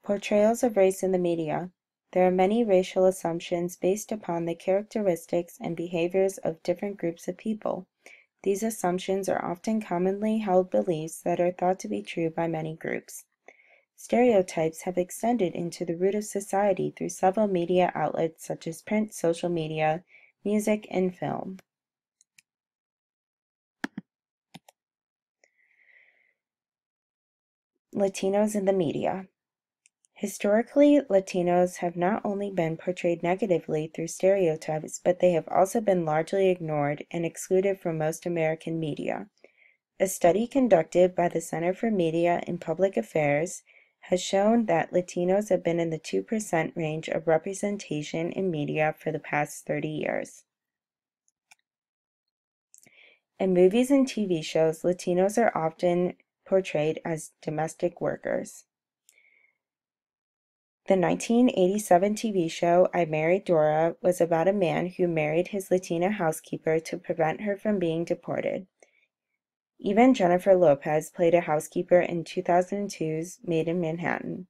Portrayals of race in the media. There are many racial assumptions based upon the characteristics and behaviors of different groups of people. These assumptions are often commonly held beliefs that are thought to be true by many groups. Stereotypes have extended into the root of society through several media outlets such as print, social media, music, and film. Latinos in the media. Historically, Latinos have not only been portrayed negatively through stereotypes, but they have also been largely ignored and excluded from most American media. A study conducted by the Center for Media and Public Affairs has shown that Latinos have been in the 2% range of representation in media for the past 30 years. In movies and TV shows, Latinos are often portrayed as domestic workers. The 1987 TV show I Married Dora was about a man who married his Latina housekeeper to prevent her from being deported. Even Jennifer Lopez played a housekeeper in 2002's Made in Manhattan.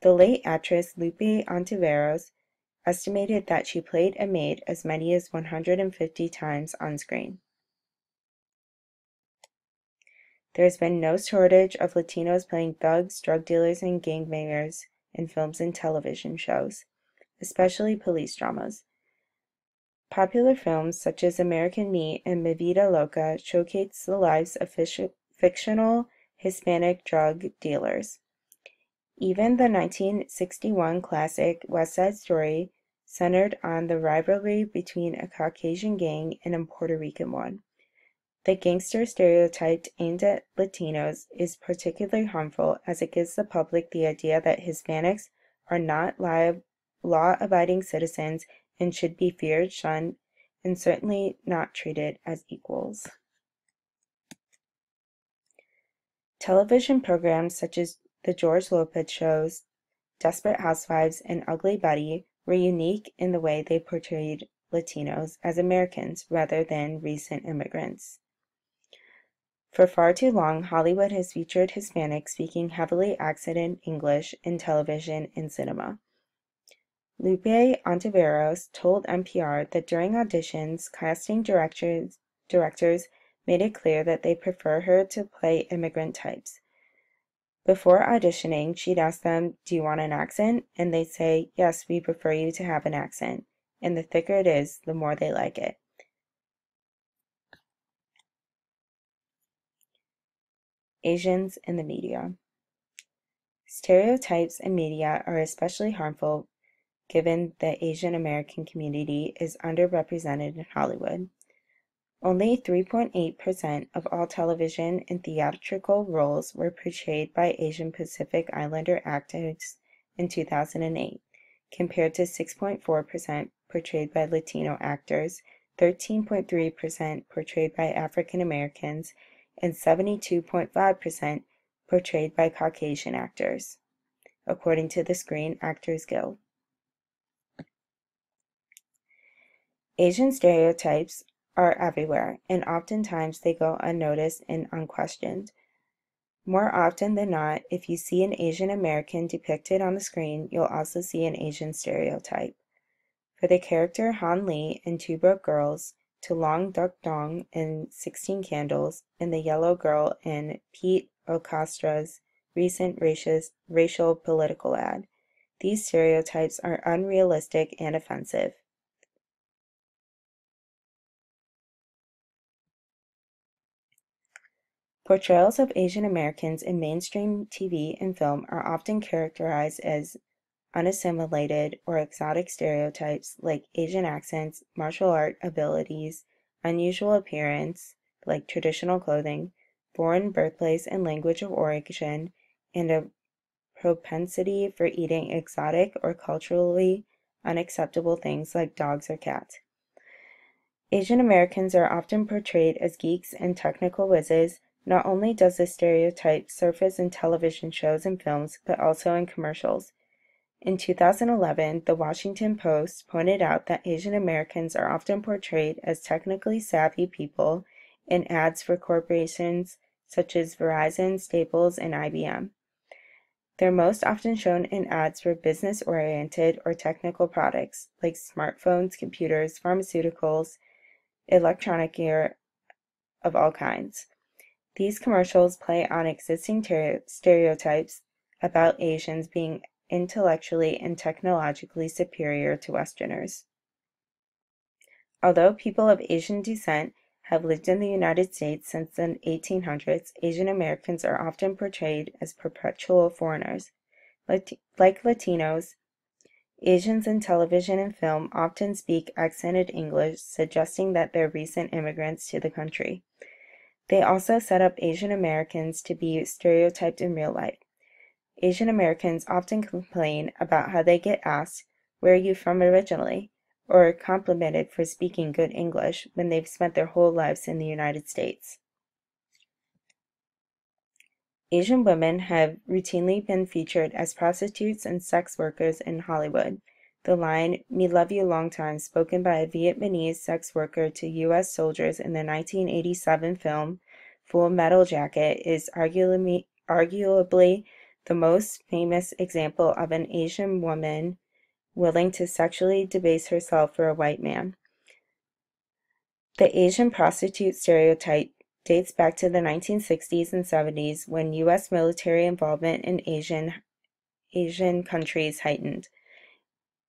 The late actress Lupe Ontiveros estimated that she played a maid as many as 150 times on screen. There has been no shortage of Latinos playing thugs, drug dealers, and gangbangers in films and television shows, especially police dramas. Popular films such as American Meat and Mi Vida Loca showcase the lives of fictional Hispanic drug dealers. Even the 1961 classic West Side Story centered on the rivalry between a Caucasian gang and a Puerto Rican one. The gangster stereotype aimed at Latinos is particularly harmful as it gives the public the idea that Hispanics are not law-abiding citizens and should be feared, shunned, and certainly not treated as equals. Television programs such as the George Lopez shows, Desperate Housewives, and Ugly Betty were unique in the way they portrayed Latinos as Americans rather than recent immigrants. For far too long, Hollywood has featured Hispanics speaking heavily accented English in television and cinema. Lupe Ontiveros told NPR that during auditions, casting directors made it clear that they prefer her to play immigrant types. Before auditioning, she'd ask them, "Do you want an accent?" And they'd say, "Yes, we prefer you to have an accent." And the thicker it is, the more they like it. Asians in the media. Stereotypes in media are especially harmful given the Asian American community is underrepresented in Hollywood. Only 3.8% of all television and theatrical roles were portrayed by Asian Pacific Islander actors in 2008, compared to 6.4% portrayed by Latino actors, 13.3% portrayed by African Americans, and 72.5% portrayed by Caucasian actors, according to the Screen Actors Guild. Asian stereotypes are everywhere, and oftentimes they go unnoticed and unquestioned. More often than not, if you see an Asian American depicted on the screen, you'll also see an Asian stereotype. For the character Han Lee in Two Broke Girls, to Long Duk Dong in 16 Candles, and the yellow girl in Pete Ocastra's recent racial political ad. These stereotypes are unrealistic and offensive. Portrayals of Asian Americans in mainstream TV and film are often characterized as unassimilated or exotic stereotypes like Asian accents, martial art abilities, unusual appearance like traditional clothing, foreign birthplace and language of origin, and a propensity for eating exotic or culturally unacceptable things like dogs or cats. Asian Americans are often portrayed as geeks and technical whizzes. Not only does this stereotype surface in television shows and films, but also in commercials. In 2011, The Washington Post pointed out that Asian Americans are often portrayed as technically savvy people in ads for corporations such as Verizon, Staples, and IBM. They're most often shown in ads for business-oriented or technical products like smartphones, computers, pharmaceuticals, electronic gear of all kinds. These commercials play on existing stereotypes about Asians being intellectually and technologically superior to Westerners. Although people of Asian descent have lived in the United States since the 1800s, Asian Americans are often portrayed as perpetual foreigners. Like Latinos, Asians in television and film often speak accented English, suggesting that they're recent immigrants to the country. They also set up Asian Americans to be stereotyped in real life. Asian Americans often complain about how they get asked, "Where are you from originally?" or complimented for speaking good English when they've spent their whole lives in the United States. Asian women have routinely been featured as prostitutes and sex workers in Hollywood. The line, "Me love you long time," spoken by a Vietnamese sex worker to U.S. soldiers in the 1987 film Full Metal Jacket, is arguably the most famous example of an Asian woman willing to sexually debase herself for a white man. The Asian prostitute stereotype dates back to the 1960s and 70s when U.S. military involvement in Asian countries heightened.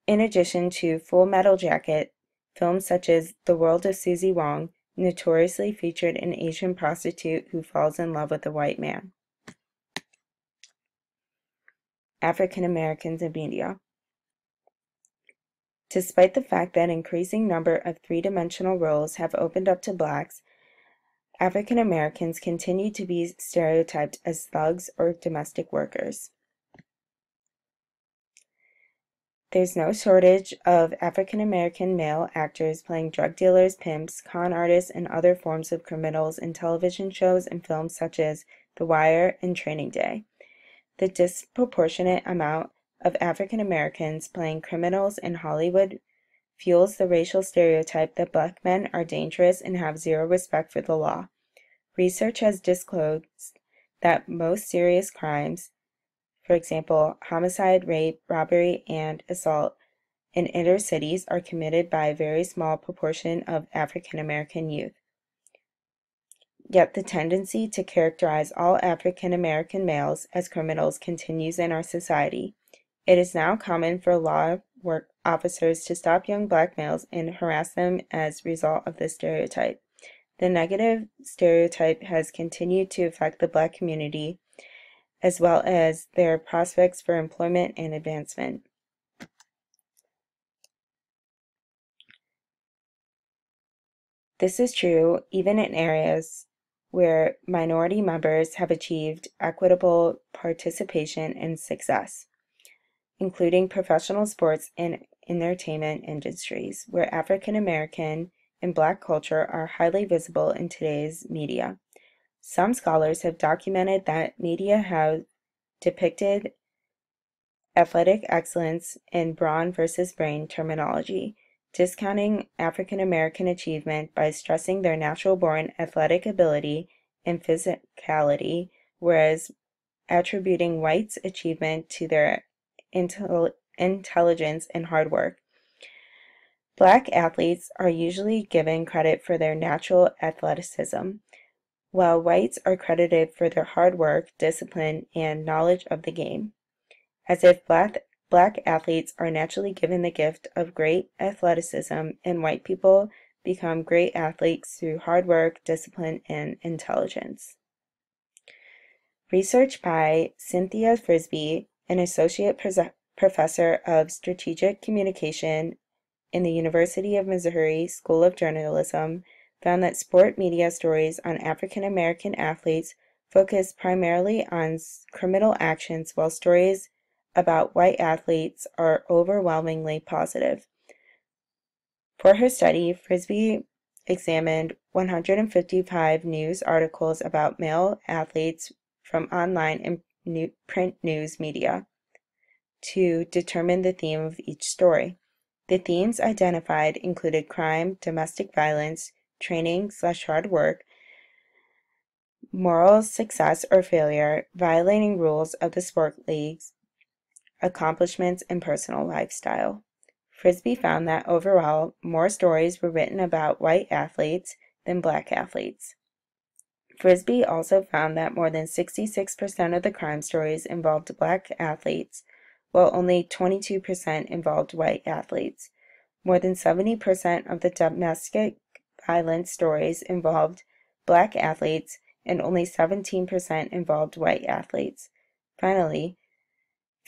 In addition to Full Metal Jacket, films such as The World of Suzie Wong notoriously featured an Asian prostitute who falls in love with a white man. African Americans in media. Despite the fact that an increasing number of three-dimensional roles have opened up to blacks, African Americans continue to be stereotyped as thugs or domestic workers. There's no shortage of African American male actors playing drug dealers, pimps, con artists, and other forms of criminals in television shows and films such as The Wire and Training Day. The disproportionate amount of African Americans playing criminals in Hollywood fuels the racial stereotype that black men are dangerous and have zero respect for the law. Research has disclosed that most serious crimes, for example, homicide, rape, robbery, and assault in inner cities, are committed by a very small proportion of African American youth. Yet the tendency to characterize all African American males as criminals continues in our society. It is now common for law work officers to stop young black males and harass them as a result of this stereotype. The negative stereotype has continued to affect the black community, as well as their prospects for employment and advancement. This is true even in areas where minority members have achieved equitable participation and success, including professional sports and entertainment industries, where African American and Black culture are highly visible in today's media. Some scholars have documented that media have depicted athletic excellence in brawn versus brain terminology, discounting African American achievement by stressing their natural-born athletic ability and physicality, whereas attributing whites' achievement to their intelligence and hard work. Black athletes are usually given credit for their natural athleticism, while whites are credited for their hard work, discipline, and knowledge of the game, as if black athletes are naturally given the gift of great athleticism and white people become great athletes through hard work, discipline, and intelligence. Research by Cynthia Frisbee, an associate professor of strategic communication in the University of Missouri School of Journalism, found that sport media stories on African American athletes focus primarily on criminal actions, while stories about white athletes are overwhelmingly positive. For her study, Frisbee examined 155 news articles about male athletes from online and print news media to determine the theme of each story. The themes identified included crime, domestic violence, training/hard work, moral success or failure, violating rules of the sport leagues, accomplishments, and personal lifestyle. Frisbee found that overall, more stories were written about white athletes than black athletes. Frisbee also found that more than 66% of the crime stories involved black athletes, while only 22% involved white athletes. More than 70% of the domestic violence stories involved black athletes, and only 17% involved white athletes. Finally,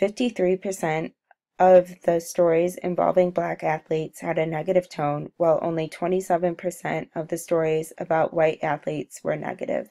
53% of the stories involving black athletes had a negative tone, while only 27% of the stories about white athletes were negative.